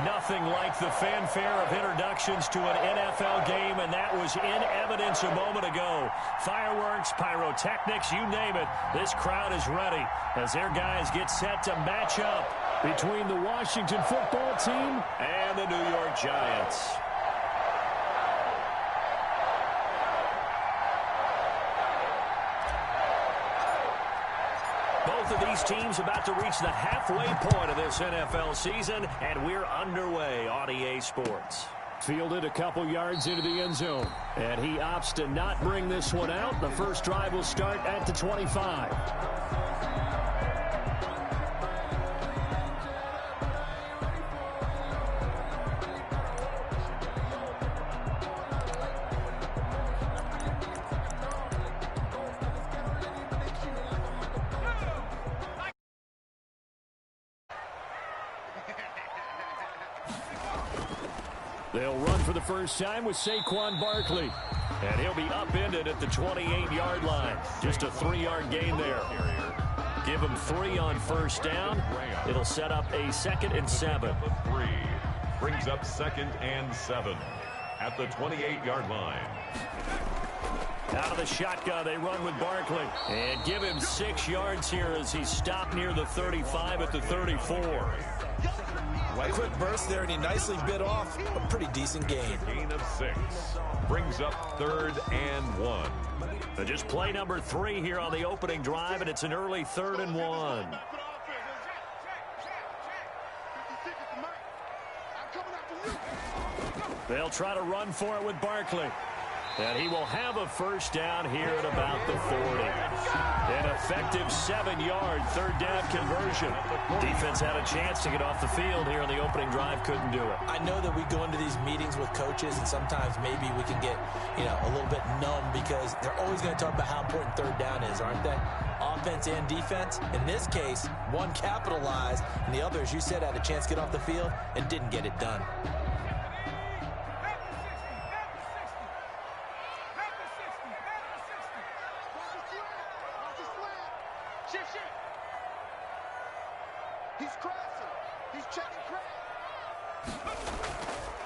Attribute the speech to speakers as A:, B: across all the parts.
A: Nothing like the fanfare of introductions to an NFL game, and that was in evidence a moment ago. Fireworks, pyrotechnics, you name it. This crowd is ready as their guys get set to match up between the Washington football team and the New York Giants. Both of these teams about to reach the halfway point of this NFL season, and we're underway on EA Sports. Fielded a couple yards into the end zone, and he opts to not bring this one out. The first drive will start at the 25. They'll run for the first time with Saquon Barkley. And he'll be upended at the 28-yard line. Just a 3-yard gain there. Give him 3 on first down. It'll set up a 2nd and 7.
B: 3 brings up 2nd and 7 at the 28-yard line.
A: Out of the shotgun, they run with Barkley. And give him 6 yards here as he's stopped near the 35 at the 34.
C: Quick burst there, and he nicely bit off a pretty decent gain.
B: Gain of 6 brings up 3rd and 1.
A: So just play number 3 here on the opening drive, and it's an early 3rd and 1. They'll try to run for it with Barkley. And he will have a first down here at about the 40. An effective 7-yard 3rd down conversion. Defense had a chance to get off the field here on the opening drive, couldn't do it.
C: I know that we go into these meetings with coaches, and sometimes maybe we can get, a little bit numb because they're always going to talk about how important 3rd down is, aren't they? Offense and defense. In this case, one capitalized, and the other, as you said, had a chance to get off the field and didn't get it done.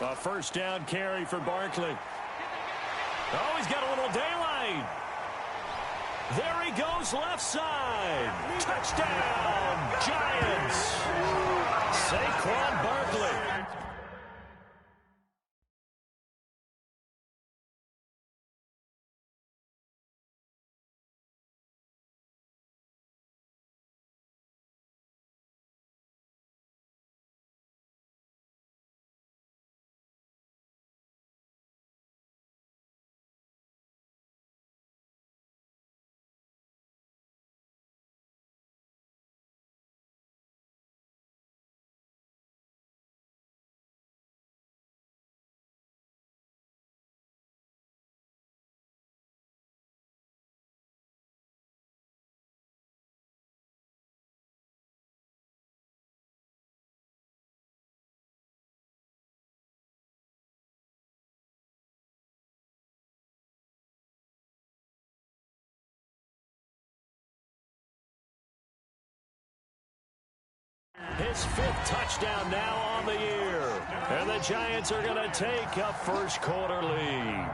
A: A first down carry for Barkley. Oh, he's got a little daylight. There he goes left side. Touchdown, Giants. Saquon Barkley. His 5th touchdown now on the year. And the Giants are going to take a first quarter lead.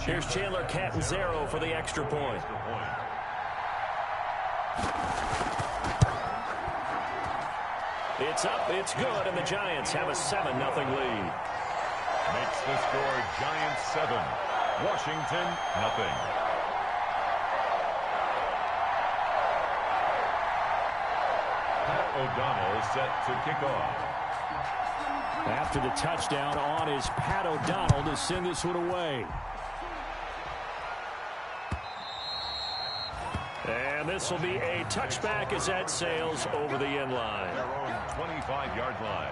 A: Here's Chandler Catanzaro for the extra point. It's up, it's good, and the Giants have a 7-0 lead.
B: Makes the score Giants 7, Washington nothing. Pat O'Donnell set to kick off.
A: After the touchdown on is Pat O'Donnell to send this one away. And this will be a touchback as that sails over the end line.
B: Their own 25-yard line.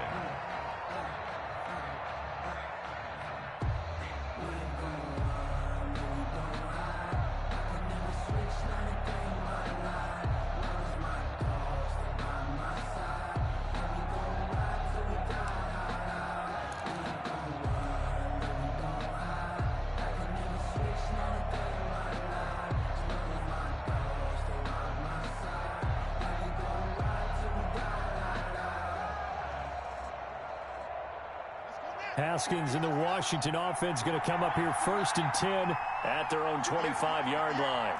A: Haskins and the Washington offense going to come up here 1st and 10 at their own 25-yard line.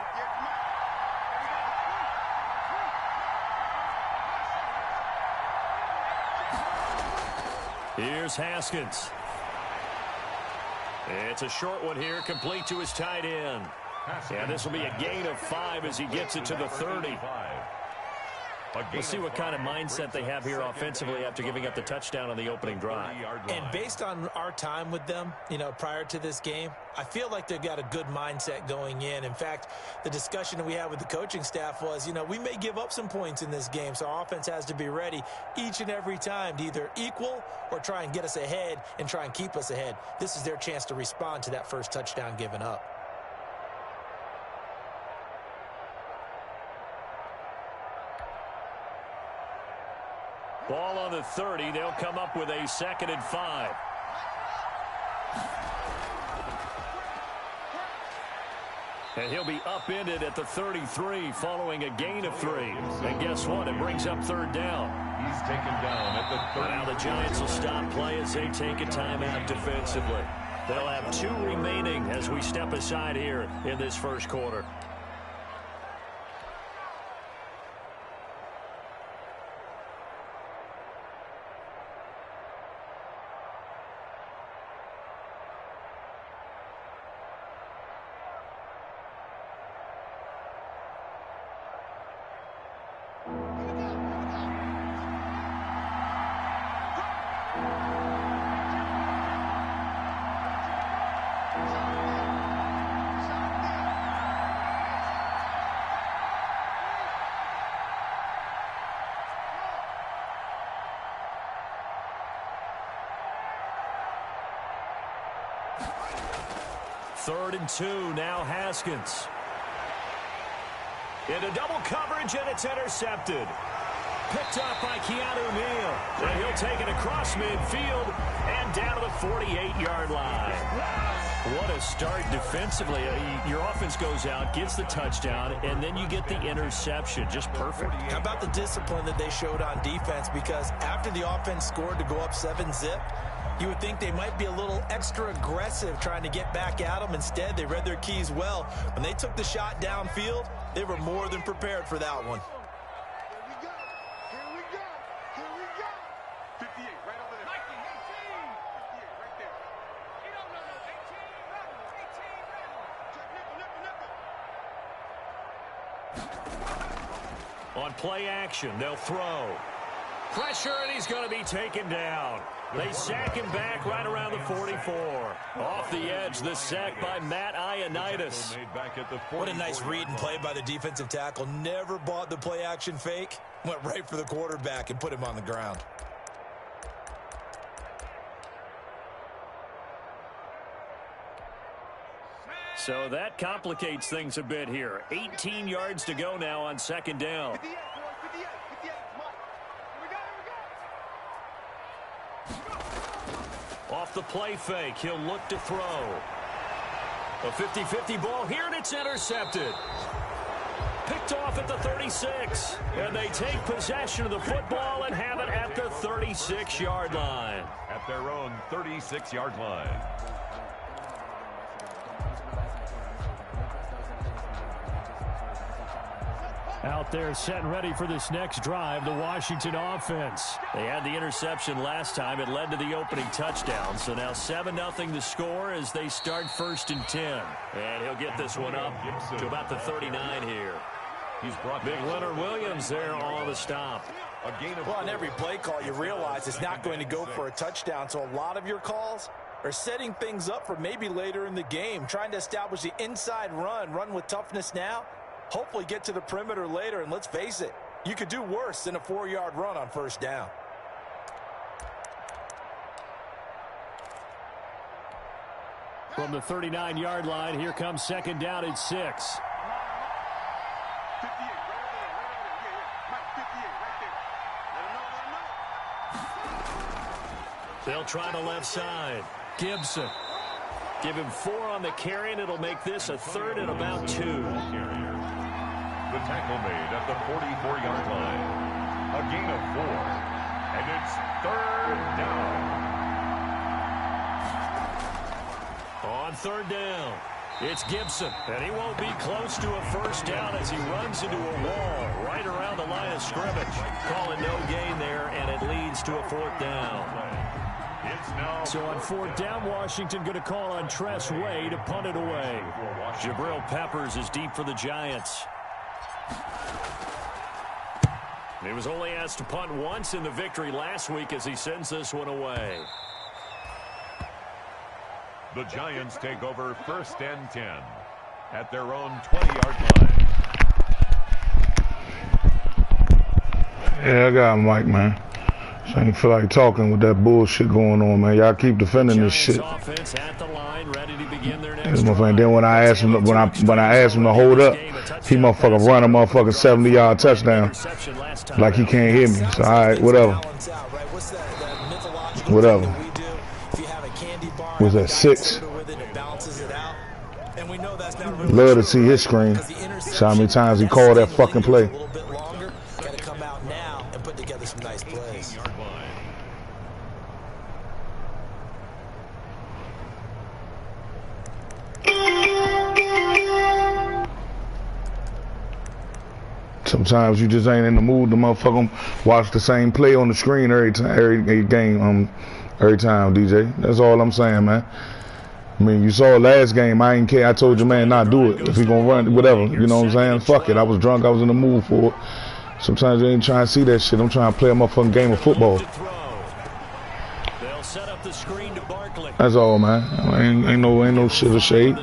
A: Here's Haskins. It's a short one here, complete to his tight end. Yeah, this will be a gain of 5 as he gets it to the 30. We'll see what kind of mindset they have here offensively after giving up the touchdown on the opening drive.
C: And based on our time with them, prior to this game, I feel like they've got a good mindset going in. In fact, the discussion that we had with the coaching staff was, we may give up some points in this game, so our offense has to be ready each and every time to either equal or try and get us ahead and try and keep us ahead. This is their chance to respond to that first touchdown given up.
A: Ball on the 30. They'll come up with a 2nd and 5. And he'll be upended at the 33 following a gain of 3. And guess what? It brings up 3rd down.
B: He's taken down at the 30.
A: Now the Giants will stop play as they take a timeout defensively. They'll have 2 remaining as we step aside here in this first quarter. Third and 2, now Haskins. Into double coverage, and it's intercepted. Picked up by Keanu Neal. And he'll take it across midfield and down to the 48-yard line. What a start defensively. Your offense goes out, gets the touchdown, and then you get the interception. Just perfect.
C: How about the discipline that they showed on defense? Because after the offense scored to go up 7-zip, you would think they might be a little extra aggressive trying to get back at them. Instead, they read their keys well. When they took the shot downfield, they were more than prepared for that one.
A: On play action, they'll throw. Pressure, and he's going to be taken down. They sack him back right around the 44. Off the edge, the sack by Matt Ioannidis.
C: What a nice read and play by the defensive tackle. Never bought the play action fake. Went right for the quarterback and put him on the ground.
A: So that complicates things a bit here. 18 yards to go now on 2nd down. Off the play fake, he'll look to throw. A 50-50 ball here, and it's intercepted. Picked off at the 36. And they take possession of the football and have it at the 36-yard line.
B: At their own 36-yard line.
A: Out there set and ready for this next drive, the Washington offense. They had the interception last time. It led to the opening touchdown. So now 7-0 the score as they start 1st and 10. And he'll get this one up to about the 39 here.
B: He's brought
A: Big Leonard Williams there on the stop.
C: Well, on every play call, you realize it's not going to go for a touchdown. So a lot of your calls are setting things up for maybe later in the game, trying to establish the inside run with toughness now. Hopefully get to the perimeter later, and let's face it, you could do worse than a 4-yard run on 1st down.
A: From the 39-yard line, here comes 2nd down and 6. They'll try the left side. Gibson. Give him 4 on the carry, and it'll make this a 3rd and about 2.
B: The tackle made at the 44-yard line. A gain of 4. And it's 3rd down.
A: On third down, it's Gibson, and he won't be close to a first down as he runs into a wall right around the line of scrimmage. Calling no gain there, and it leads to a fourth down. So on fourth down, Washington going to call on Tress Way to punt it away. Jabril Peppers is deep for the Giants. He was only asked to punt once in the victory last week as he sends this one away.
B: The Giants take over 1st and 10 at their own 20-yard line.
D: Yeah, I got Mike, man. I ain't feel like talking with that bullshit going on, man. Y'all keep defending this shit.
A: Offense at the line, ready to begin their next
D: And then when I asked him, when I asked him to hold up, he motherfucker run a motherfucking 70-yard touchdown, like he can't hear me. So all right, whatever. Whatever. Was that 6? Love to see his screen. So how many times he called that fucking play. Sometimes you just ain't in the mood to motherfucker watch the same play on the screen every time, every game, every time, DJ. That's all I'm saying, man. I mean, you saw last game, I ain't care. I told you, man, not do it. If he gonna run, whatever. You know what I'm saying? Fuck it. I was drunk. I was in the mood for it. Sometimes you ain't trying to see that shit. I'm trying to play a motherfucking game of football. That's all, man. Ain't no shit or shade.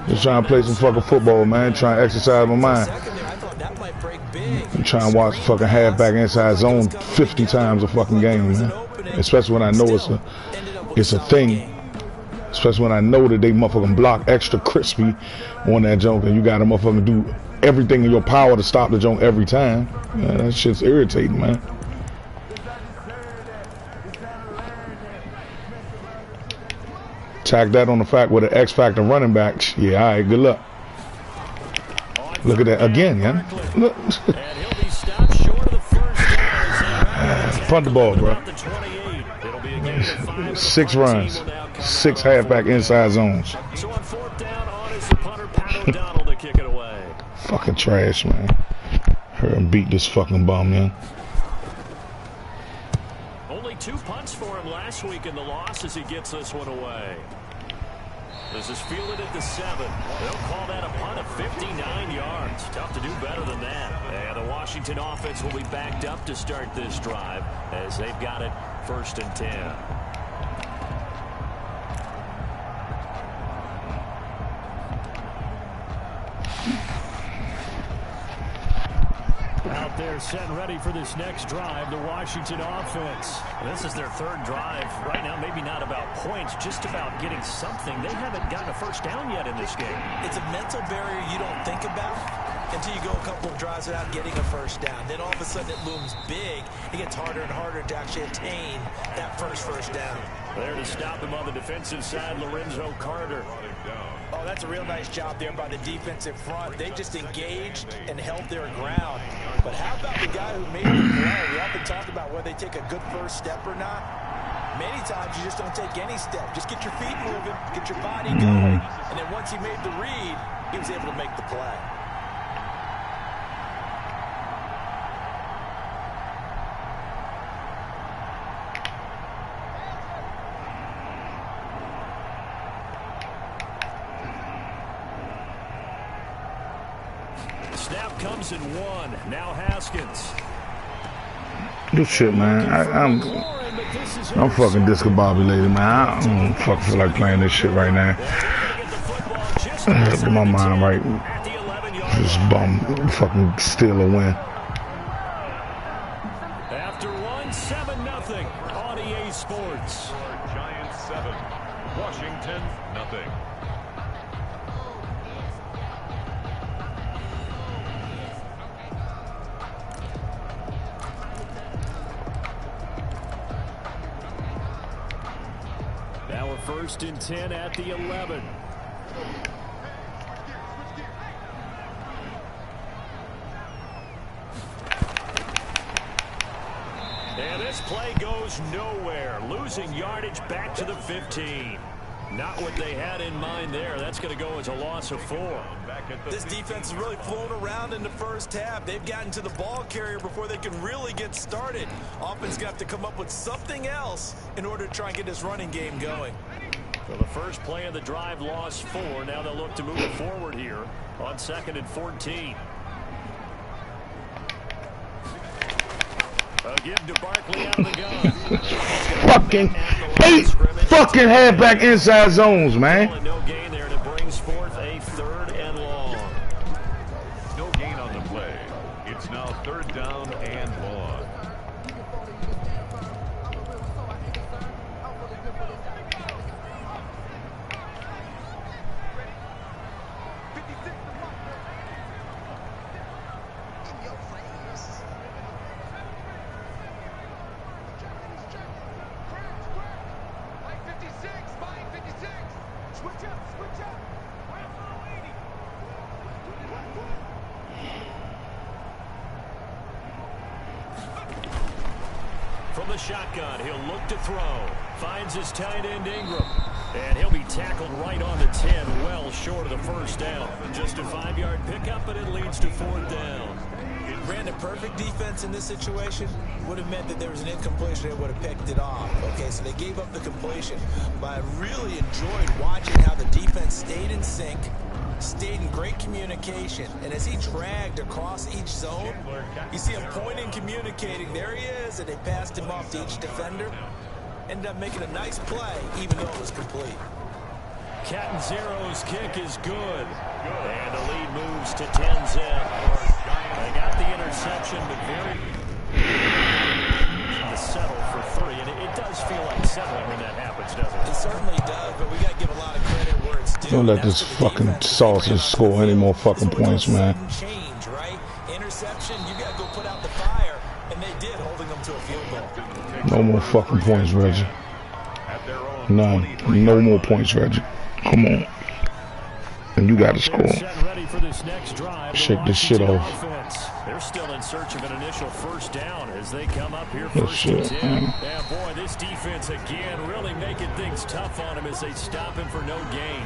D: Just trying to play some fucking football, man. Trying to exercise my mind. I'm trying to watch the fucking halfback inside zone 50 times a fucking game, man. Especially when I know it's a thing. Especially when I know that they motherfucking block extra crispy on that junk, and you gotta motherfucking do everything in your power to stop the junk every time. Man, that shit's irritating, man. Tack that on the fact with an X Factor running back. Yeah, all right, good luck. Look at that again, yeah. Look. Punt the ball, bro. 6 runs, 6 halfback inside zones.
A: So on fourth down, on is the punter, Pat O'Donnell to kick it away.
D: Fucking trash, man. Heard him beat this fucking bum, man.
A: Only 2 punts for him last week in the loss as he gets this one away. This is fielded at the 7. They'll call that a punt of 59 yards. Tough to do better than that. And the Washington offense will be backed up to start this drive as they've got it 1st and 10. Out there set and ready for this next drive, the Washington offense. This is their 3rd drive. Right now, maybe not about points, just about getting something. They haven't gotten a first down yet in this game.
C: It's a mental barrier you don't think about until you go a couple of drives without getting a first down. Then all of a sudden it looms big. It gets harder and harder to actually attain that first down.
A: There to stop him on the defensive side, Lorenzo Carter.
C: Oh, that's a real nice job there by the defensive front. They just engaged and held their ground. But how about the guy who made the play? We often talk about whether they take a good first step or not. Many times you just don't take any step. Just get your feet moving, get your body going. And then once he made the read, he was able to make the play.
A: Snap comes in 1. Now Haskins.
D: Good shit, man. I'm fucking discombobulated, man. I don't fucking feel like playing this shit right now. Get my mind right. Just fucking steal a win.
A: After 1-7-0 on EA Sports.
B: Giants 7, Washington 0.
A: Now we're 1st and 10 at the 11. And this play goes nowhere. Losing yardage back to the 15. Not what they had in mind there. That's going to go as a loss of 4.
C: This defense has really flown around in the first half. They've gotten to the ball carrier before they can really get started. Offense got to come up with something else in order to try and get this running game going.
A: So the first play of the drive lost 4. Now they'll look to move it forward here on 2nd and 14. A give to Barkley out of the gun.
D: Fucking hate fucking halfback inside zones, man.
A: No gain there, and it brings forth a 3rd and long.
B: No gain on the play. It's now 3rd down and long.
A: From the shotgun, he'll look to throw. Finds his tight end Ingram. And he'll be tackled right on the 10, well short of the first down. Just a 5-yard pickup, but it leads to 4th down.
C: Ran a perfect defense in this situation would have meant that there was an incompletion. They would have picked it off. Okay, so they gave up the completion. But I really enjoyed watching how the defense stayed in sync, stayed in great communication. And as he dragged across each zone, you see him pointing, communicating. There he is, and they passed him off to each defender. Ended up making a nice play, even though it was complete.
A: Catanzero's kick is good. And the lead moves to 10-zip. They got the interception, but very to settle for 3. And it does feel like settling when that happens, doesn't it?
C: It certainly does, but we got to give a lot of credit where it's due.
D: Don't let this fucking sausage score any more fucking points, man.
C: Change, right? Interception, you got to go put out the fire, and they did, holding them to a field goal.
D: No more fucking points, Reggie. None. No more points, Reggie. Come on. And you got to score. Shake this shit off.
A: They're still in search of an initial 1st down as they come up here 1st and 10. Yeah, boy, this defense again really making things tough on him as they stop him for no gain.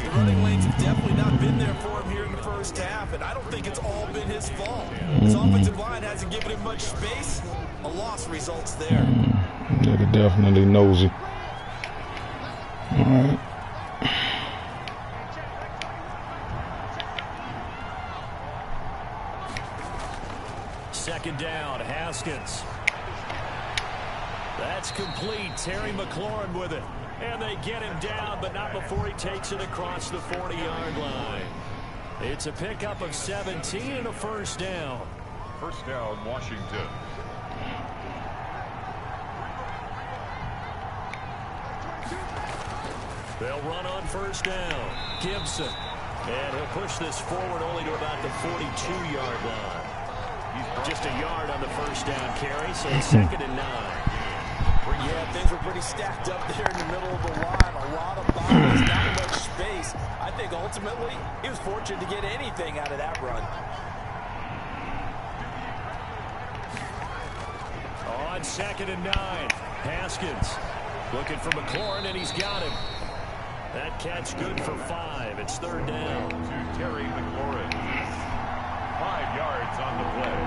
C: The running lanes have definitely not been there for him here in the first half, and I don't think it's all been his fault. His offensive line hasn't given him much space. A loss results there.
D: Nigga definitely nosy. All right.
A: Second down, Haskins. That's complete. Terry McLaurin with it. And they get him down, but not before he takes it across the 40-yard line. It's a pickup of 17 and a 1st down.
B: 1st down, Washington.
A: They'll run on 1st down. Gibson. And he'll push this forward only to about the 42-yard line. Just a yard on the 1st down carry, so it's 2nd and 9.
C: Yeah, things were pretty stacked up there in the middle of the line. A lot of bodies, not much space. I think ultimately he was fortunate to get anything out of that run.
A: On 2nd and 9, Haskins looking for McLaurin, and he's got him. That catch good for 5. It's 3rd down.
B: To Terry McLaurin. 5 yards on the play.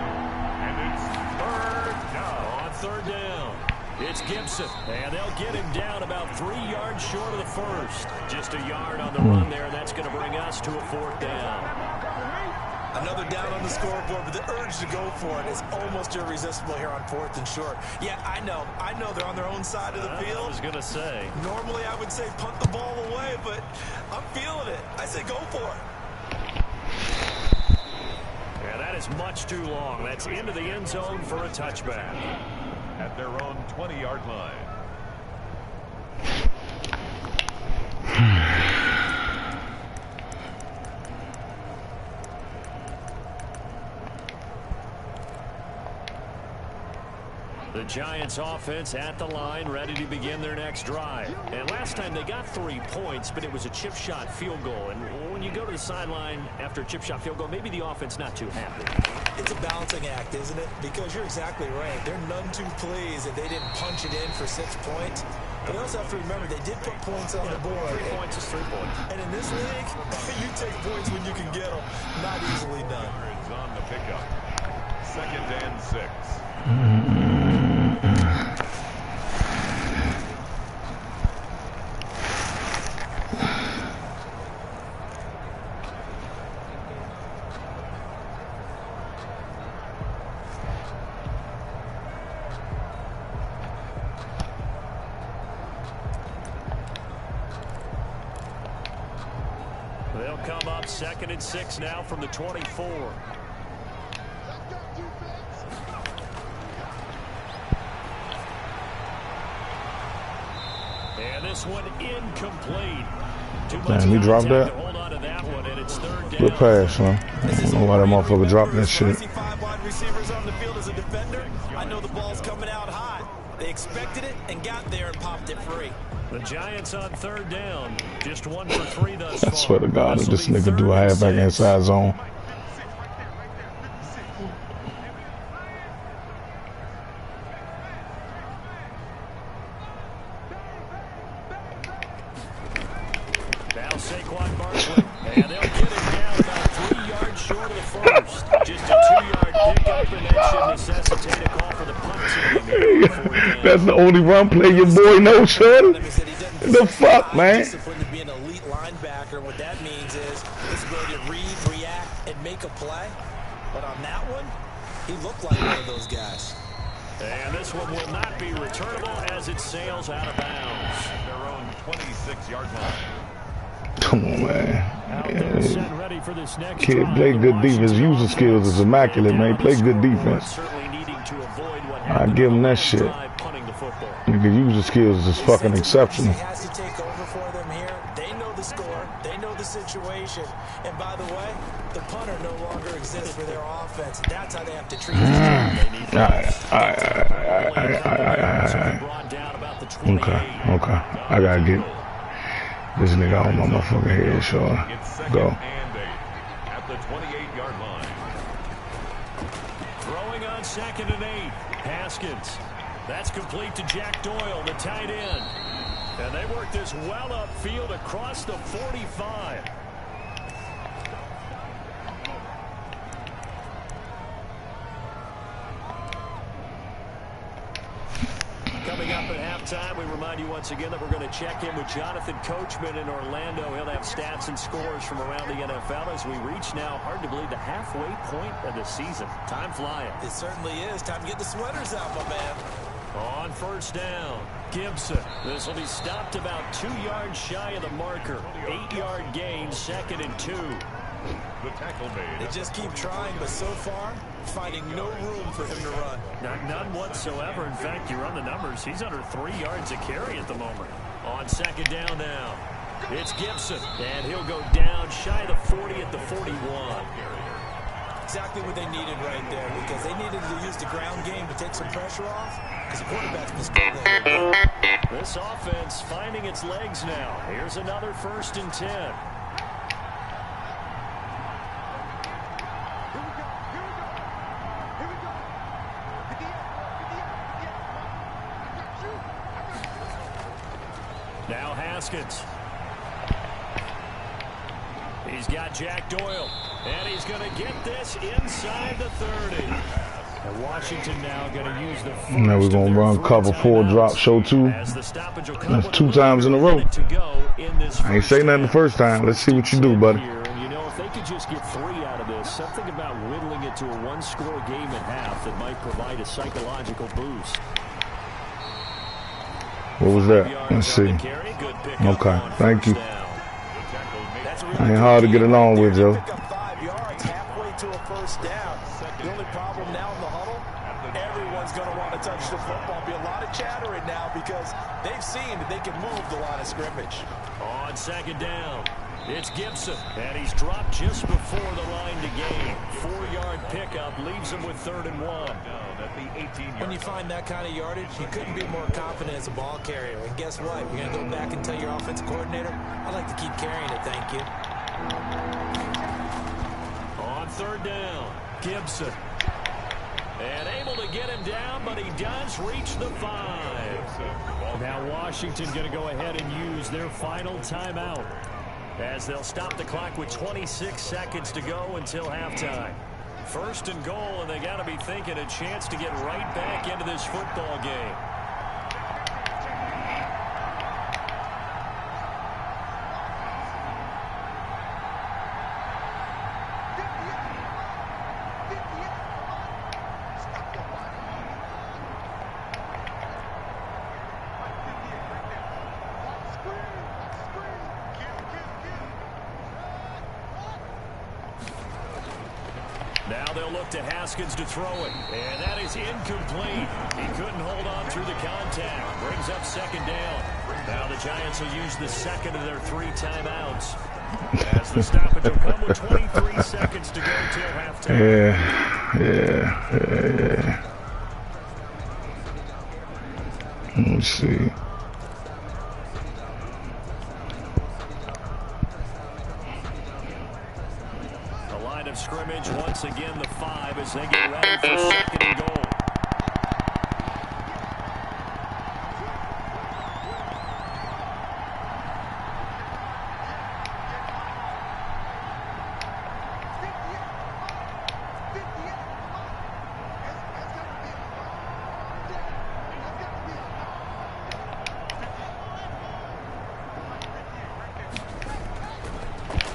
B: And it's 3rd down.
A: On 3rd down, it's Gibson. And they'll get him down about 3 yards short of the 1st. Just a yard on the run there, and that's going to bring us to a 4th down.
C: Another down on the scoreboard, but the urge to go for it is almost irresistible here on 4th and short. Yeah, I know they're on their own side of the field.
A: I was going to say.
C: Normally I would say punt the ball away, but I'm feeling it. I say go for it.
A: Yeah, that is much too long. That's into the end zone for a touchback.
B: At their own 20-yard line.
A: The Giants offense at the line, ready to begin their next drive. And last time they got 3 points, but it was a chip shot field goal. And when you go to the sideline after a chip shot field goal, maybe the offense not too happy.
C: It's a balancing act, isn't it? Because you're exactly right. They're none too pleased that they didn't punch it in for 6 points. But you also have to remember they did put points on the board.
A: 3 points is 3 points.
C: And in this league, you take points when you can get them. Not easily done.
B: It's on the pickup. 2nd and 6.
A: They'll come up 2nd and 6 now from the 24. And this one incomplete.
D: Damn, he dropped that.
A: Hold on to that one, and it's 3rd down.
D: Good pass, man. I don't know why that motherfucker dropped that shit.
C: 5 wide receivers on the field as a defender. I know the ball's coming out hot. They expected it and got there and popped it free.
A: The Giants on 3rd down. Just 1 for 3 thus far.
D: I swear to God, if this nigga do a halfback inside zone.
A: Now Saquon Barkley. And they'll get it down about 3 yards short of the first. Just a 2-yard pickup, and that should necessitate a call for the punt team.
D: That's the only run play your boy knows, son. The fuck, man?
C: Discipline to be an elite linebacker. What that means is his ability to read, react, and make a play. But on that one, he looked like one of those guys.
A: And this one will not be returnable as it sails out of bounds.
B: At their own 26-yard line.
D: Come on, man.
A: Out there set ready for this next
D: Kid
A: drive.
D: play good defense. User skills is immaculate, man. Play good defense.
A: Certainly needing to avoid what
D: I give him that shit.
A: punting the football.
D: Nigga, user skills is fucking exceptional.
C: He has to take over for them here. They know the score. They know the situation. And by the way, the punter no longer exists for their offense. That's how they have to treat it.
D: Okay. I gotta get this nigga on my motherfucking head, sure.
B: It's 2nd
D: Go.
B: and 8 at the 28-yard line.
A: Throwing on 2nd and 8. Haskins. That's complete to Jack Doyle, the tight end. And they work this well upfield across the 45. Coming up at halftime, we remind you once again that we're going to check in with Jonathan Coachman in Orlando. He'll have stats and scores from around the NFL as we reach now, hard to believe, the halfway point of the season. Time flying.
C: It certainly is. Time to get the sweaters out, my man.
A: On 1st down, Gibson. This will be stopped about 2 yards shy of the marker. 8-yard gain, 2nd and 2.
B: The tackle made.
C: They just keep trying, but so far, finding no room for him to run.
A: None whatsoever. In fact, you run the numbers. He's under 3 yards a carry at the moment. On 2nd down now, it's Gibson. And he'll go down shy of the 40 at the 41.
C: Exactly what they needed right there, because they needed to use the ground game to take some pressure off, because the quarterback's been struggling.
A: This offense finding its legs now. Here's another 1st and 10. Now Haskins. He's got Jack Doyle, and he's going to get this inside the 30. And Washington now going to use the first.
D: Now we're going to run cover 4 drop show 2. That's 2 times in a row. I ain't say nothing the first time. Let's see what you do, buddy.
A: And you know, if they could just get 3 out of this, something about whittling it to a 1-score game at half that might provide a psychological boost.
D: What was that? Let's see. Okay, thank you. Ain't hard to get along with, Joe.
C: 5 yards, halfway to a 1st down. The only problem now in the huddle, everyone's going to want to touch the football. Be a lot of chattering now because they've seen that they can move the line of scrimmage.
A: On 2nd down, it's Gibson, and he's dropped just before the line to gain. 4-yard pickup leaves him with 3rd and 1.
C: When you find that kind of yardage, you couldn't be more confident as a ball carrier. And guess what? You're going to go back and tell your offensive coordinator, I'd like to keep carrying it, thank you.
A: On 3rd down, Gibson. And able to get him down, but he does reach the 5. Now Washington going to go ahead and use their final timeout, as they'll stop the clock with 26 seconds to go until halftime. 1st and goal, and they got to be thinking a chance to get right back into this football game. Now they'll look to Haskins to throw it, and that is incomplete. He couldn't hold on through the contact. Brings up 2nd down. Now the Giants will use the 2nd of their 3 timeouts, as the stoppage will come with 23 seconds to go till halftime.
D: Yeah. Let's see.
A: Scrimmage once again, the 5, as they get ready for 2nd and goal.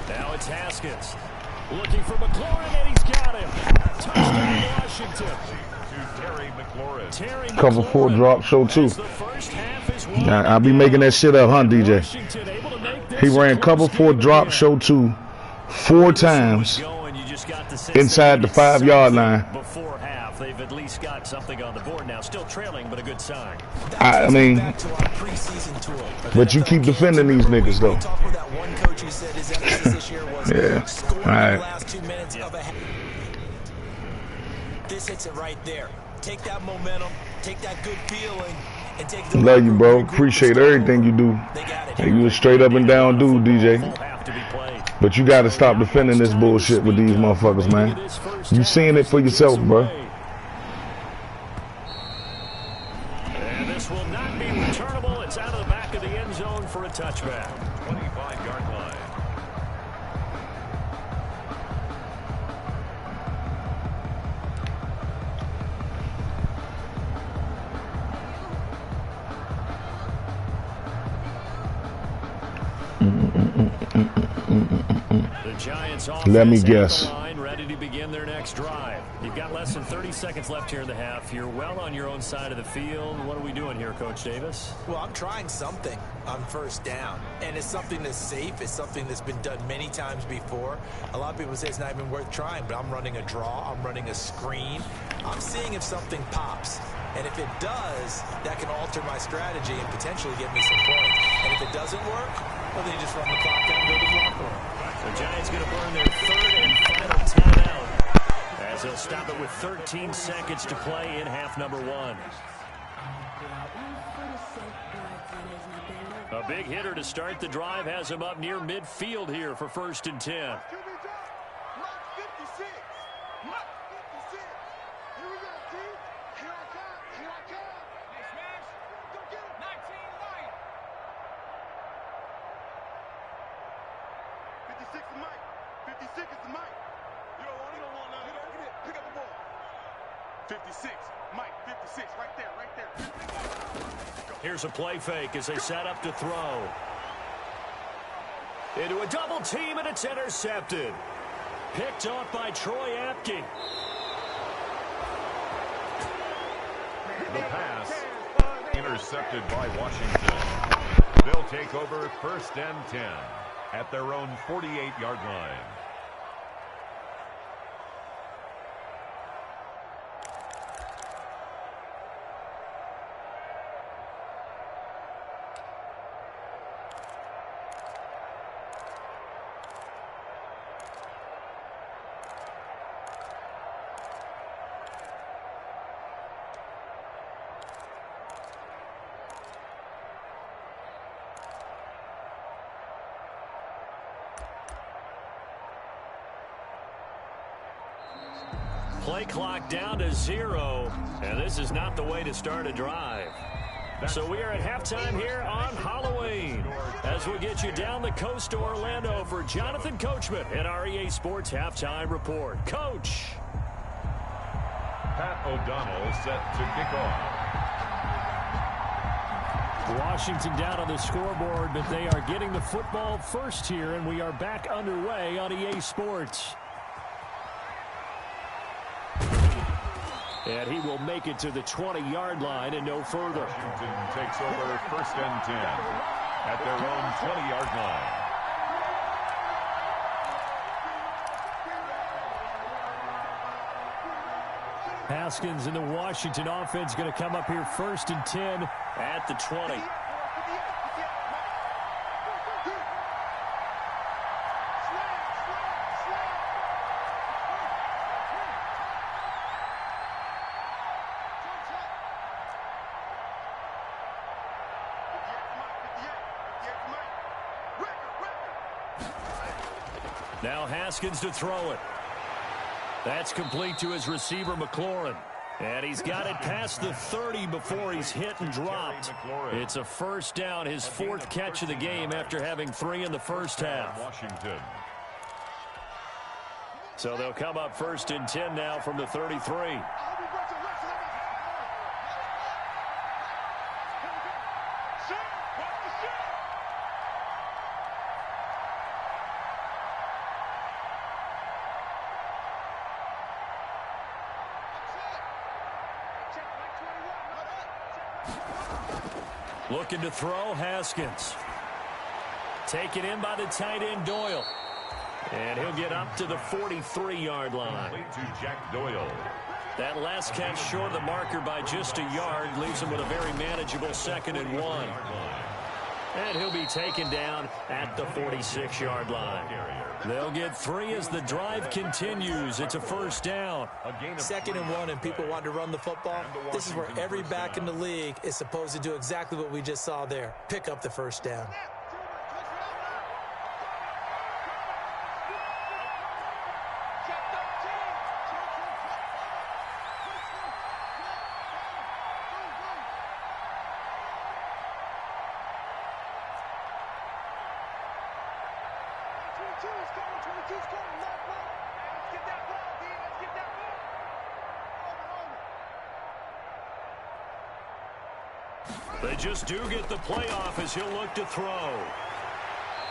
A: Now it's Haskins. Looking for McLaurin, and he's got him. Touchdown, Washington. To Terry McLaurin.
D: Cover 4 drop, show 2. I'll be making that shit up, huh, DJ? He ran cover 4 drop, show 2 4 times inside the 5-yard line.
A: Before half, they've at least got something on the board now. Still trailing, but a good sign.
D: I mean, but you keep defending these niggas, though. Yeah. All right.
C: This hits it right there. Take that momentum, take that good feeling, and take the
D: love you, bro. Appreciate everything you do. And you a straight up and down dude, DJ. But you got to stop defending this bullshit with these motherfuckers, man. You seeing it for yourself, bro.
A: And this will not be returnable. It's out of the back of the end zone for a touchback.
B: 25-yard line.
A: The Giants
D: let me guess.
A: Ready to begin their next drive. You've got less than 30 seconds left here in the half. You're well on your own side of the field. What are we doing here, Coach Davis?
C: Well, I'm trying something on 1st down, and it's something that's safe. It's something that's been done many times before. A lot of people say it's not even worth trying, but I'm running a draw. I'm running a screen. I'm seeing if something pops. And if it does, that can alter my strategy and potentially get me some points. And if it doesn't work, well, then you just run the clock down and go to the locker room.
A: The Giants going to burn their 3rd and final timeout, as they'll stop it with 13 seconds to play in half number 1. A big hitter to start the drive has him up near midfield here for 1st and 10. Here's a play fake as they set up to throw. Into a double team, and it's intercepted. Picked off by Troy Apke.
B: The pass intercepted by Washington. They'll take over 1st and 10 at their own 48-yard line.
A: play clock down to 0, and this is not the way to start a drive. So we are at halftime here on Halloween as we get you down the coast to Orlando for Jonathan Coachman at our EA Sports Halftime Report. Coach.
B: Pat O'Donnell set to kick off.
A: Washington down on the scoreboard, but they are getting the football first here, and we are back underway on EA Sports. And he will make it to the 20-yard line and no further.
B: Washington takes over 1st and 10 at their own 20-yard line.
A: Haskins in the Washington offense going to come up here 1st and 10 at the 20. Now Haskins to throw it. That's complete to his receiver, McLaurin. And he's got it past the 30 before he's hit and dropped. It's a 1st down, his 4th catch of the game after having 3 in the first half.
B: Washington.
A: So they'll come up 1st and 10 now from the 33. Looking to throw, Haskins. Taken in by the tight end, Doyle. And he'll get up to the 43-yard line.
B: To Jack Doyle.
A: That last catch short of the marker by just a yard leaves him with a very manageable 2nd and 1. And he'll be taken down at the 46-yard line. They'll get 3 as the drive continues. It's a 1st down.
C: 2nd and 1 and people want to run the football. This is where every back in the league is supposed to do exactly what we just saw there. Pick up the 1st down.
A: They just do get the playoff as he'll look to throw.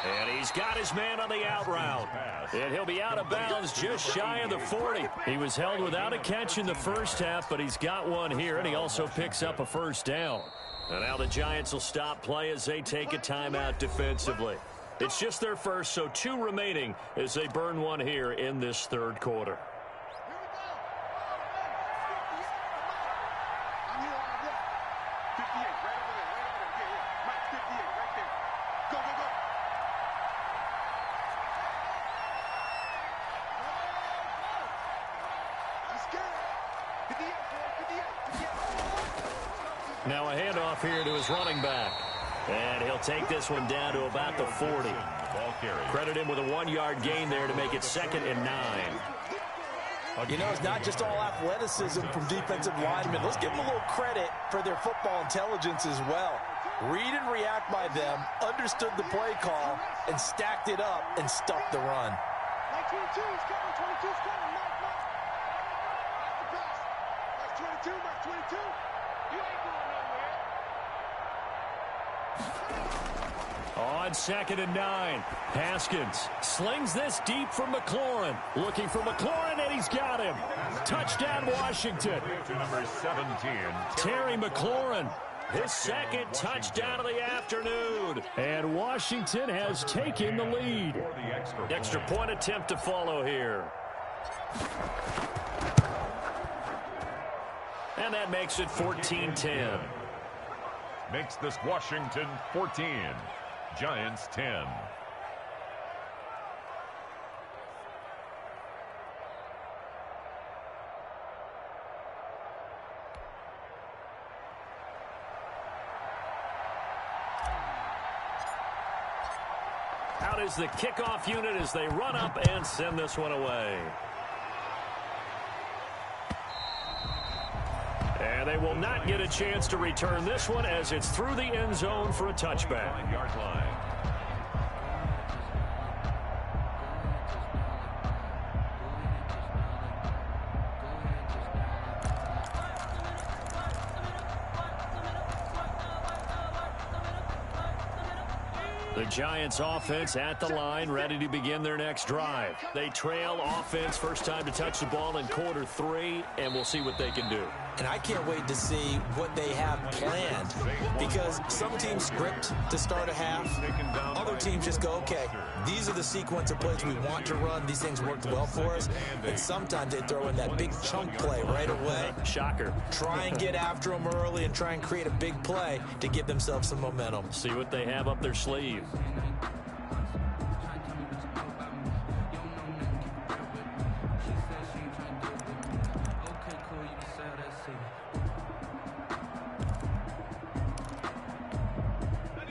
A: And he's got his man on the out route. And he'll be out of bounds just shy of the 40. He was held without a catch in the first half, but he's got one here, and he also picks up a 1st down. And now the Giants will stop play as they take a timeout defensively. It's just their first, so 2 remaining as they burn one here in this 3rd quarter. Now a handoff here to his running back. And he'll take this one down to about the 40. Credit him with a 1-yard gain there to make it 2nd and 9.
C: You know, it's not just all athleticism from defensive linemen. Let's give them a little credit for their football intelligence as well. Read and react by them, understood the play call, and stacked it up and stuffed the run.
E: Mike 22 is coming. 22 is coming. Mike. That's the pass. Mike 22. Mike 22. You ain't going nowhere.
A: On 2nd and 9, Haskins slings this deep from McLaurin. Looking for McLaurin, and he's got him. Touchdown, Washington.
B: Number 17,
A: Terry McLaurin. His 2nd touchdown of the afternoon. And Washington has taken the lead. Extra point attempt to follow here. And that makes it 14-10.
B: Makes this Washington 14. Giants 10.
A: Out is the kickoff unit as they run up and send this one away. And they will not get a chance to return this one as it's through the end zone for a touchback.
B: Yard line.
A: The Giants offense at the line, ready to begin their next drive. They trail offense, first time to touch the ball in quarter 3, and we'll see what they can do.
C: And I can't wait to see what they have planned, because some teams script to start a half. Other teams just go, okay, these are the sequence of plays we want to run. These things worked well for us. And sometimes they throw in that big chunk play right away.
A: Shocker.
C: Try and get after them early and try and create a big play to give themselves some momentum.
A: See what they have up their sleeve.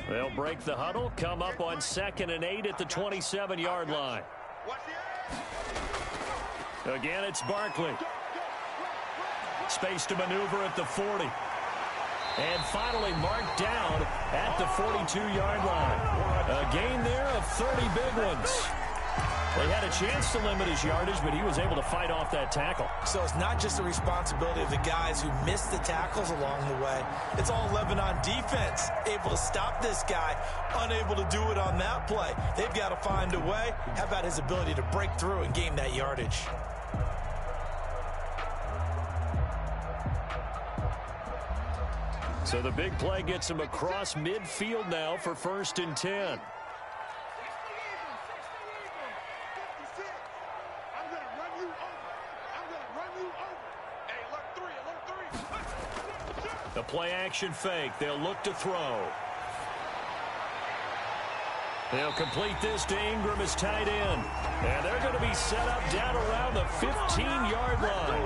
A: They'll break the huddle, come up on 2nd and 8 at the 27-yard line. Again, it's Barkley. Space to maneuver at the 40. And finally marked down at the 42-yard line. A gain there of 30 big ones. They had a chance to limit his yardage, but he was able to fight off that tackle.
C: So it's not just the responsibility of the guys who missed the tackles along the way. It's all 11 on defense, able to stop this guy, unable to do it on that play. They've got to find a way. How about his ability to break through and gain that yardage?
A: So the big play gets him across midfield now for 1st and 10. The play-action fake. They'll look to throw. They'll complete this to Ingram as tight end. And they're going to be set up down around the 15-yard line.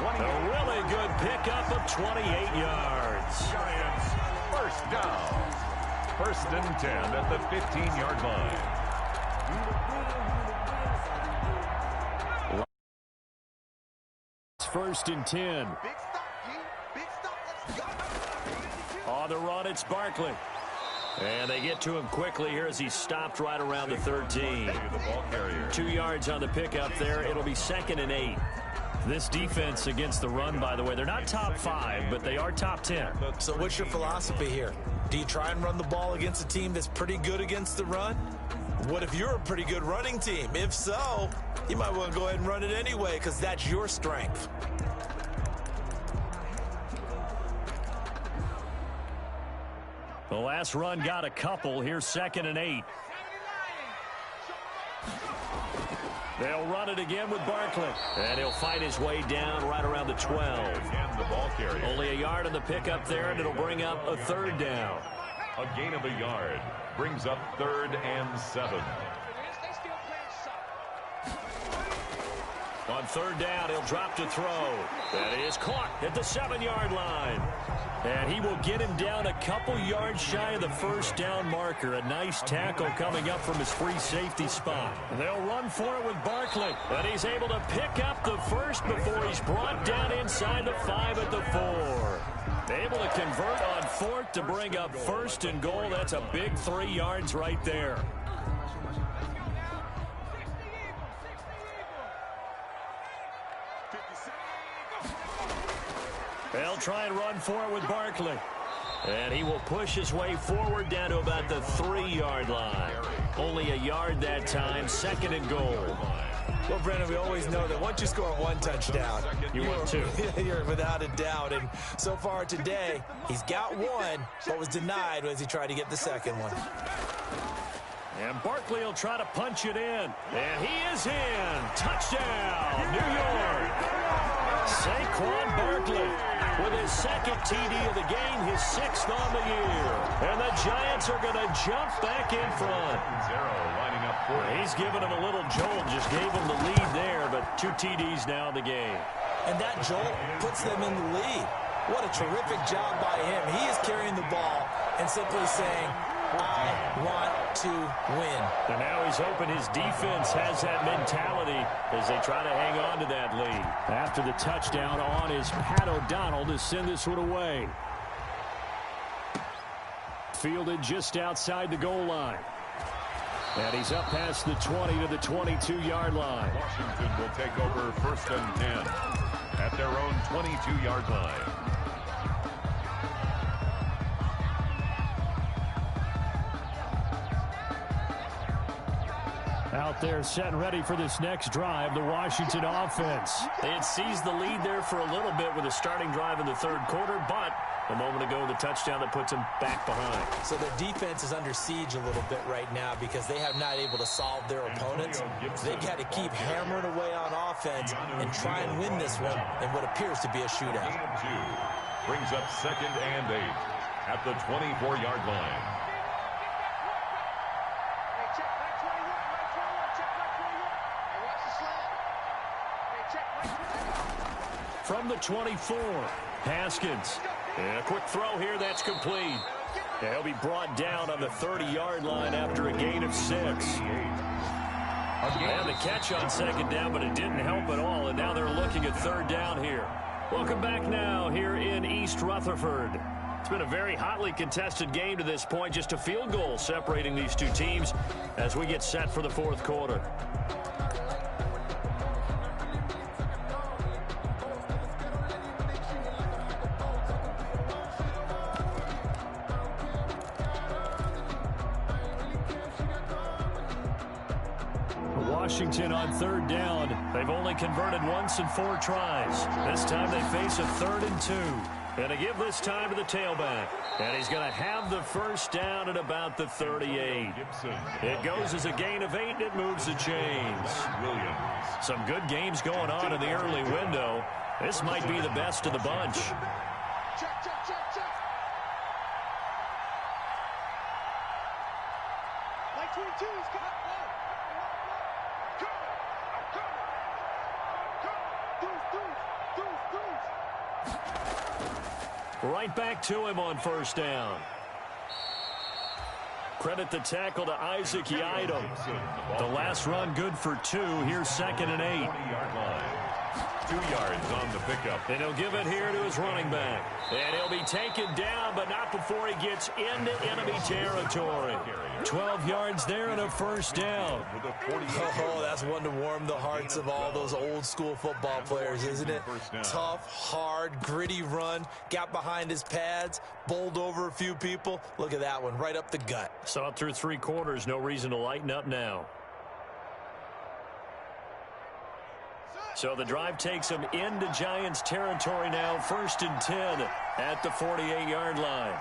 A: A really good pickup of 28 yards.
B: Giants, first down. 1st and 10 at the 15-yard line.
A: It's 1st and 10. On the run, it's Barkley. And they get to him quickly here as he stopped right around the 13. 2 yards on the pickup there. It'll be 2nd and 8. This defense against the run, by the way, they're not top 5, but they are top 10.
C: So what's your philosophy here? Do you try and run the ball against a team that's pretty good against the run? What if you're a pretty good running team? If so, you might want to go ahead and run it anyway, because that's your strength.
A: The last run got a couple. Here's 2nd and 8. They'll run it again with Barkley. And he'll fight his way down right around the 12.
B: And the ball carrier.
A: Only a yard on the pickup there, and it'll bring up a 3rd down.
B: A gain of a yard brings up 3rd and 7.
A: On 3rd down, he'll drop to throw. That is caught at the 7-yard line. And he will get him down a couple yards shy of the 1st down marker. A nice tackle coming up from his free safety spot. They'll run for it with Barkley. And he's able to pick up the 1st before he's brought down inside the 5 at the 4. Able to convert on 4th to bring up 1st and goal. That's a big 3 yards right there. They'll try and run for it with Barkley. And he will push his way forward down to about the 3-yard line. Only a yard that time, 2nd and goal.
C: Well, Brendan, we always know that once you score 1 touchdown,
A: you want 2.
C: You're without a doubt. And so far today, he's got 1, but was denied as he tried to get the 2nd one.
A: And Barkley will try to punch it in. And he is in. Touchdown, New York. Saquon Barkley with his 2nd TD of the game, his 6th on the year. And the Giants are going to jump back in front.
B: Lining up for
A: He's given him a little jolt, just gave him the lead there, but 2 TDs now in the game.
C: And that jolt puts them in the lead. What a terrific job by him. He is carrying the ball and simply saying, I want to win.
A: And now he's hoping his defense has that mentality as they try to hang on to that lead. After the touchdown on is Pat O'Donnell to send this one away. Fielded just outside the goal line. And he's up past the 20 to the 22-yard line.
B: Washington will take over 1st and 10 at their own 22-yard line.
A: Out there set and ready for this next drive, the Washington offense. They had seized the lead there for a little bit with a starting drive in the 3rd quarter, but a moment ago the touchdown that puts them back behind.
C: So their defense is under siege a little bit right now because they have not able to solve their opponents. They've got to keep hammering away on offense and try and win this one in what appears to be a shootout.
B: Gain of 2 brings up 2nd and 8 at the 24-yard line.
A: From the 24, Haskins. And a quick throw here, that's complete. He'll be brought down on the 30-yard line after a gain of 6. And the catch on 2nd down, but it didn't help at all, and now they're looking at 3rd down here. Welcome back now here in East Rutherford. It's been a very hotly contested game to this point, just a field goal separating these two teams as we get set for the 4th quarter. Washington on 3rd down. They've only converted once in 4 tries. This time they face a 3rd and 2. And to give this time to the tailback. And he's going to have the 1st down at about the 38. It goes as a gain of 8, and it moves the chains. Some good games going on in the early window. This might be the best of the bunch.
E: Check. Like 22, he's got
A: Right back to him on 1st down. Credit the tackle to Isaac Yiadom. The last run good for 2. Here's 2nd and 8.
B: 2 yards on the pickup.
A: And he'll give it here to his running back. And he'll be taken down, but not before he gets into enemy territory. 12 yards there and a 1st down.
C: Oh, that's one to warm the hearts of all those old school football players, isn't it? Tough, hard, gritty run. Got behind his pads, bowled over a few people. Look at that one, right up the gut.
A: Saw it through 3 quarters. No reason to lighten up now. So the drive takes them into Giants territory now. 1st and 10 at the 48-yard line.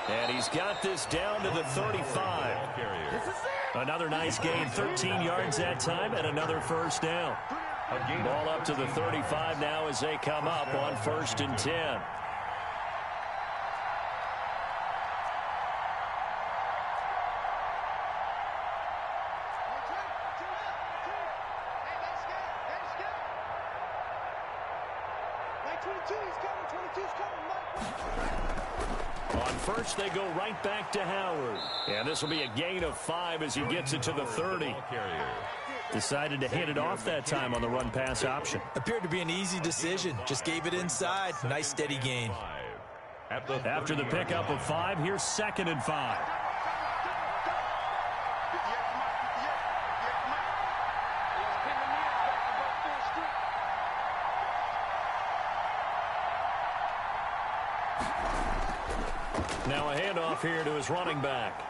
A: And he's got this down to the 35. Another nice gain, 13 yards that time, and another 1st down. Ball up to the 35 now as they come up on 1st and 10. On 1st, they go right back to Howard. And this will be a gain of 5 as he gets it to the 30. Decided to hand it off that time on the run-pass option.
C: Appeared to be an easy decision. Just gave it inside. Nice, steady gain.
A: After the pickup of 5, here's 2nd and 5. Now a handoff here to his running back.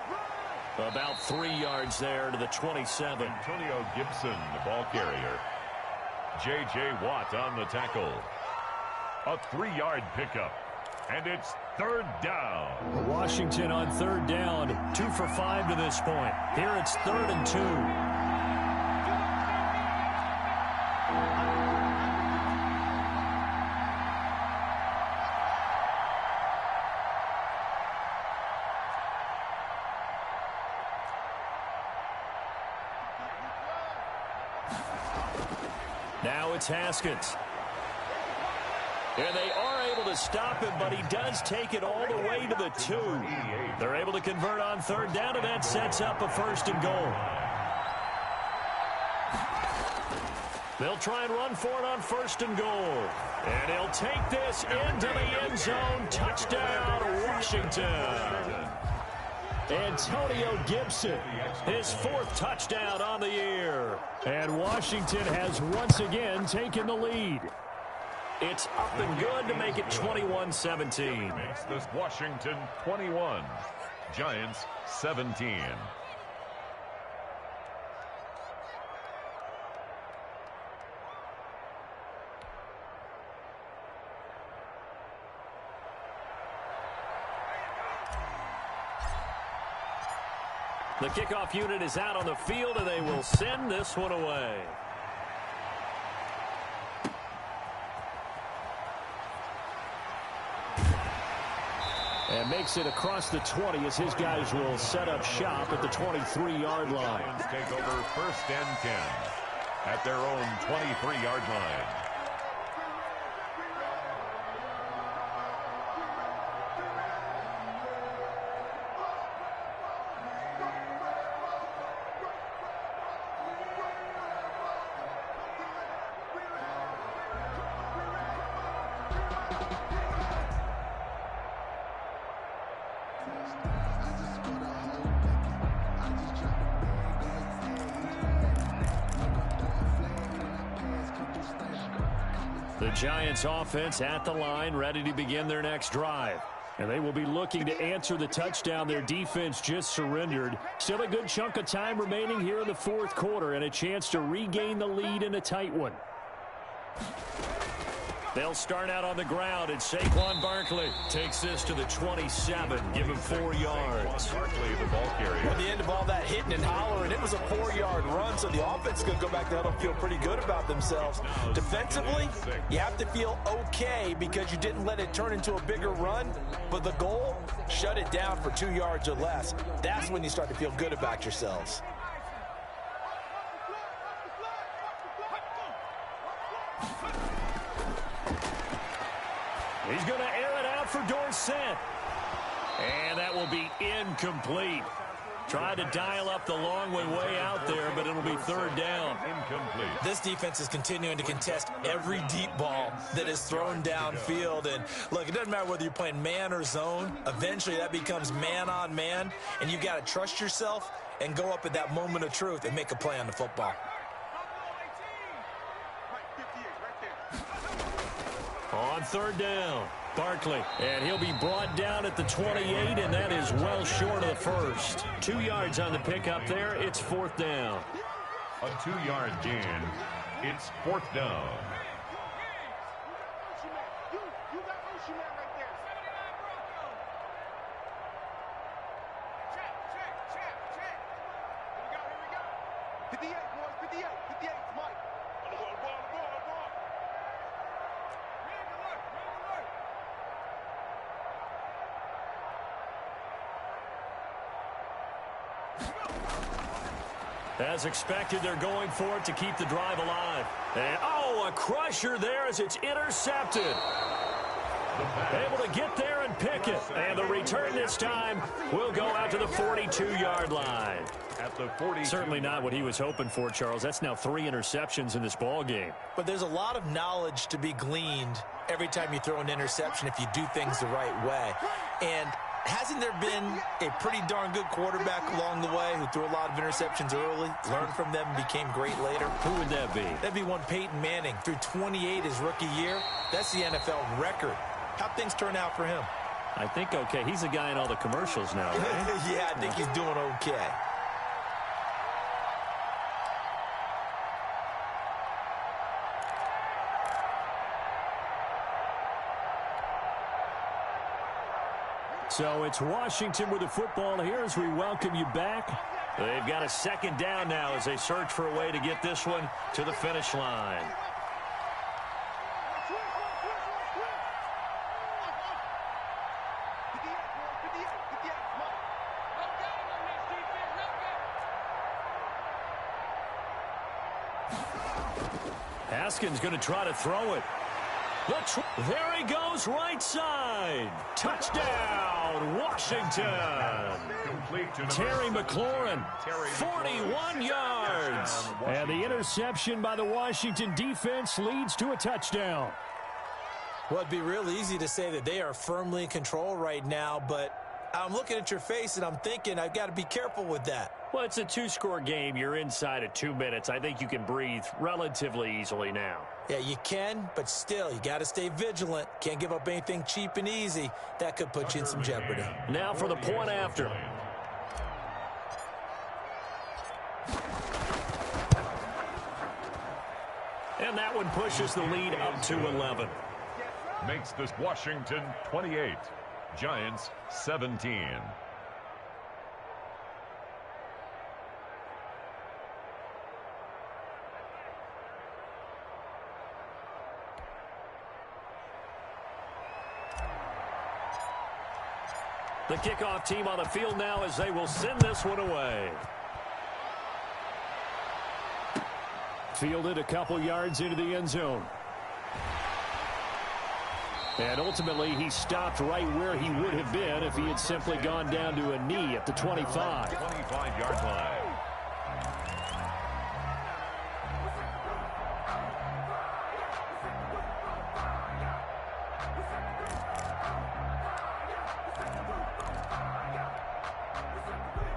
A: About 3 yards there to the 27.
B: Antonio Gibson, the ball carrier. J.J. Watt on the tackle. A 3-yard pickup. And it's 3rd down.
A: Washington on 3rd down. 2 for 5 to this point. Here it's 3rd and 2. Now it's Haskins. And they are able to stop him, but he does take it all the way to the 2. They're able to convert on third down, and that sets up a 1st and goal. They'll try and run for it on 1st and goal. And he'll take this into the end zone. Touchdown, Washington. Antonio Gibson, his 4th touchdown on the year. And Washington has once again taken the lead. It's up and good to make it 21-17.
B: Makes this Washington 21, Giants 17.
A: The kickoff unit is out on the field, and they will send this one away. And makes it across the 20 as his guys will set up shop at the 23-yard line.
B: Giants take over 1st and 10 at their own 23-yard line.
A: The Giants offense at the line, ready to begin their next drive. And they will be looking to answer the touchdown their defense just surrendered. Still a good chunk of time remaining here in the 4th quarter and a chance to regain the lead in a tight one. They'll start out on the ground, and Saquon Barkley takes this to the 27, give him 4 yards.
B: Barkley, the ball carrier.
C: At the end of all that hitting and hollering, it was a 4-yard run, so the offense is going to go back there and feel pretty good about themselves. Defensively, you have to feel okay because you didn't let it turn into a bigger run, but the goal, shut it down for 2 yards or less. That's when you start to feel good about yourselves.
A: He's going to air it out for Dorsett. And that will be incomplete. Tried to dial up the long way out there, but it'll be 3rd down.
B: Incomplete.
C: This defense is continuing to contest every deep ball that is thrown downfield. And look, it doesn't matter whether you're playing man or zone. Eventually that becomes man on man, and you've got to trust yourself and go up at that moment of truth and make a play on the football.
A: On 3rd down, Barkley. And he'll be brought down at the 28, and that is well short of the 1st. 2 yards on the pickup there. It's 4th down.
B: A 2-yard gain. It's 4th down.
E: You got Ocean Man right there. Check. Here we go. 58, boys. 58. 58, Mike. Ball.
A: As expected, they're going for it to keep the drive alive. And, a crusher there as it's intercepted. Able to get there and pick it. And the return this time will go out to the 42-yard line.
B: At the 40.
A: Certainly not what he was hoping for, Charles. That's now 3 interceptions in this ball game.
C: But there's a lot of knowledge to be gleaned every time you throw an interception if you do things the right way. And hasn't there been a pretty darn good quarterback along the way who threw a lot of interceptions early, learned from them, and became great later?
A: Who would that be?
C: That'd be one Peyton Manning. Threw 28 his rookie year. That's the NFL record. How'd things turn out for him?
A: I think okay. He's a guy in all the commercials now, right?
C: Yeah, I think he's doing okay.
A: So it's Washington with the football here as we welcome you back. They've got a 2nd down now as they search for a way to get this one to the finish line. Haskins going to try to throw it. There he goes, right side. Touchdown, Washington. Terry McLaurin, 41 yards. And the interception by the Washington defense leads to a touchdown.
C: Well, it'd be real easy to say that they are firmly in control right now, but I'm looking at your face and I'm thinking I've got to be careful with that.
A: Well, it's a two-score game. You're inside of 2 minutes. I think you can breathe relatively easily now.
C: Yeah, you can, but still, you got to stay vigilant. Can't give up anything cheap and easy. That could put you in some jeopardy.
A: Now for the point after. And that one pushes the lead up to 11.
B: Makes this Washington 28, Giants 17.
A: The kickoff team on the field now as they will send this one away. Fielded a couple yards into the end zone. And ultimately, he stopped right where he would have been if he had simply gone down to a knee at the 25.
B: 25-yard line.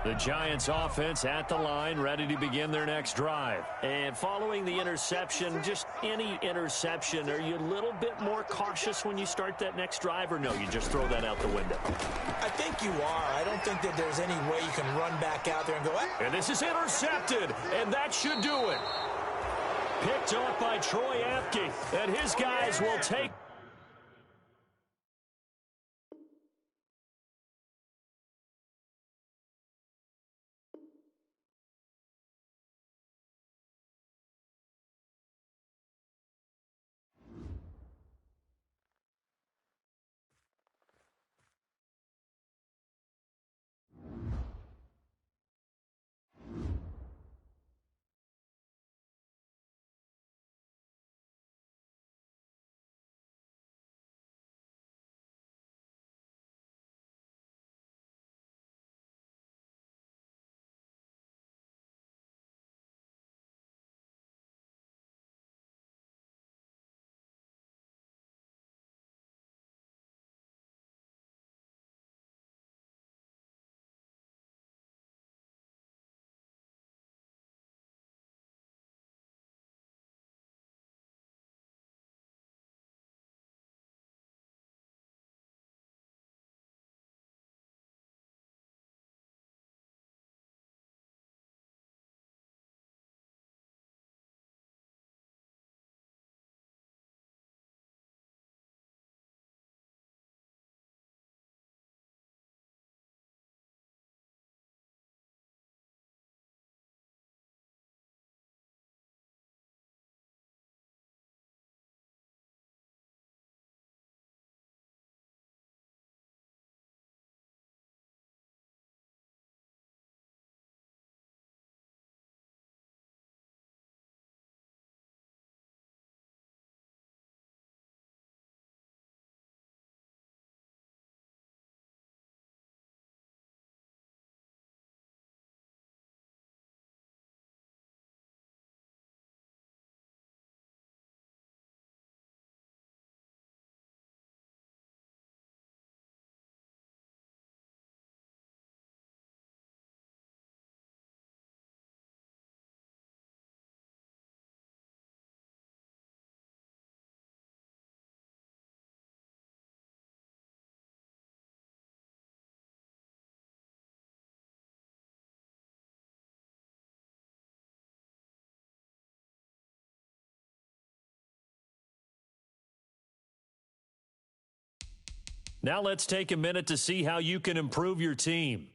A: The Giants offense at the line, ready to begin their next drive. And following the interception, just any interception, are you a little bit more cautious when you start that next drive, or no, you just throw that out the window?
C: I think you are. I don't think that there's any way you can run back out there and go, eh.
A: And this is intercepted, and that should do it. Picked off by Troy Apke, and his guys will take. Now let's take a minute to see how you can improve your team.